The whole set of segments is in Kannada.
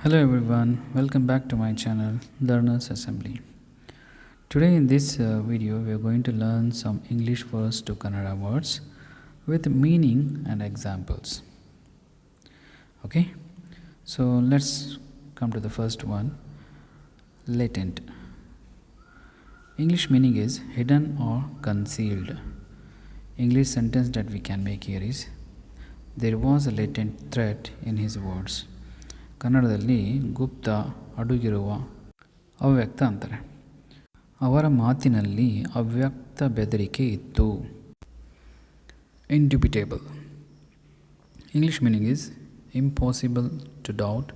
Hello everyone, welcome back to my channel Learners Assembly. Today in this video we are going to learn some English words to Kannada words with meaning and examples. Okay, so let's come to the first one. Latent. English meaning is hidden or concealed. English sentence that we can make here is there was a latent threat in his words. ಕನ್ನಡದಲ್ಲಿ ಗುಪ್ತ ಅಡಗಿರುವ ಅವ್ಯಕ್ತ ಅಂತಾರೆ. ಅವರ ಮಾತಿನಲ್ಲಿ ಅವ್ಯಕ್ತ ಬೆದರಿಕೆ ಇತ್ತು. Indubitable. English meaning is impossible to doubt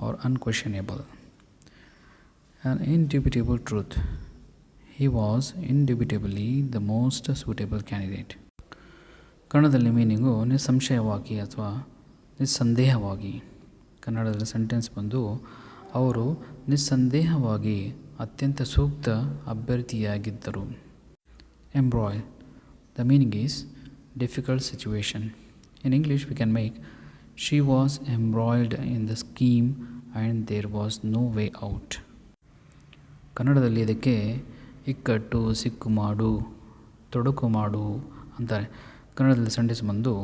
or unquestionable. An indubitable truth. He was indubitably the most suitable candidate. ಕನ್ನಡದಲ್ಲಿ ಮೀನಿಂಗು ನಿಸ್ಸಂಶಯವಾಗಿ ಅಥವಾ ನಿಸ್ಸಂದೇಹವಾಗಿ. ಕನ್ನಡದಲ್ಲಿ ಸೆಂಟೆನ್ಸ್ ಬಂದು ಅವರು ನಿಸ್ಸಂದೇಹವಾಗಿ ಅತ್ಯಂತ ಸೂಕ್ತ ಅಭ್ಯರ್ಥಿಯಾಗಿದ್ದರು. Embroil. The meaning is difficult situation. In English we can make she was embroiled in the scheme and there was no way out. ಕನ್ನಡದಲ್ಲಿ ಇದಕ್ಕೆ ಇಕ್ಕಟ್ಟು, ಸಿಕ್ಕು ಮಾಡು, ತೊಡಕು ಮಾಡು ಅಂತಾರೆ. ಕನ್ನಡದಲ್ಲಿ ಸೆಂಟೆನ್ಸ್ ಬಂದು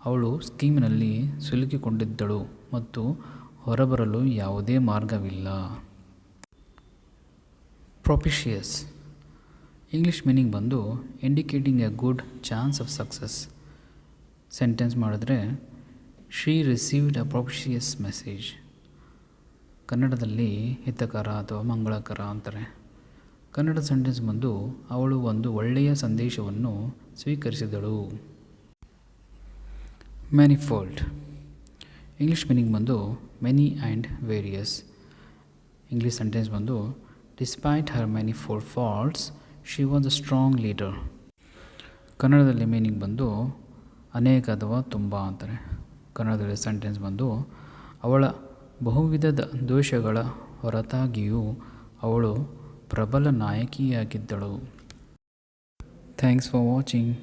ಅವಳು ಸ್ಕೀಮಿನಲ್ಲಿ ಸಿಲುಕಿಕೊಂಡಿದ್ದಳು ಮತ್ತು ಹೊರಬರಲು ಯಾವುದೇ ಮಾರ್ಗವಿಲ್ಲ. ಪ್ರೊಪಿಷಿಯಸ್. ಇಂಗ್ಲೀಷ್ ಮೀನಿಂಗ್ ಬಂದು indicating A good chance of success. Sentence ಮಾಡಿದ್ರೆ ಶಿ ರಿಸೀವ್ಡ್ ಅ ಪ್ರೊಪಿಷಿಯಸ್ ಮೆಸೇಜ್. ಕನ್ನಡದಲ್ಲಿ ಹಿತಕರ ಅಥವಾ ಮಂಗಳಕರ ಅಂತಾರೆ. ಕನ್ನಡ ಸೆಂಟೆನ್ಸ್ ಬಂದು ಅವಳು ಒಂದು ಒಳ್ಳೆಯ ಸಂದೇಶವನ್ನು ಸ್ವೀಕರಿಸಿದಳು. ಮ್ಯಾನಿಫೋಲ್ಡ್. ಇಂಗ್ಲೀಷ್ ಮೀನಿಂಗ್ ಬಂದು many and various. English sentence ಬಂದು despite her manifold faults she was a strong leader. ಕನ್ನಡದಲ್ಲಿ ಮೀನಿಂಗ್ ಬಂದು ಅನೇಕ ಅಥವಾ ತುಂಬ ಅಂತಾರೆ. ಕನ್ನಡದಲ್ಲಿ ಸೆಂಟೆನ್ಸ್ ಬಂದು ಅವಳ ಬಹುವಿಧದ ದೋಷಗಳ ಹೊರತಾಗಿಯೂ ಅವಳು ಪ್ರಬಲ ನಾಯಕಿಯಾಗಿದ್ದಳು. Thanks for watching.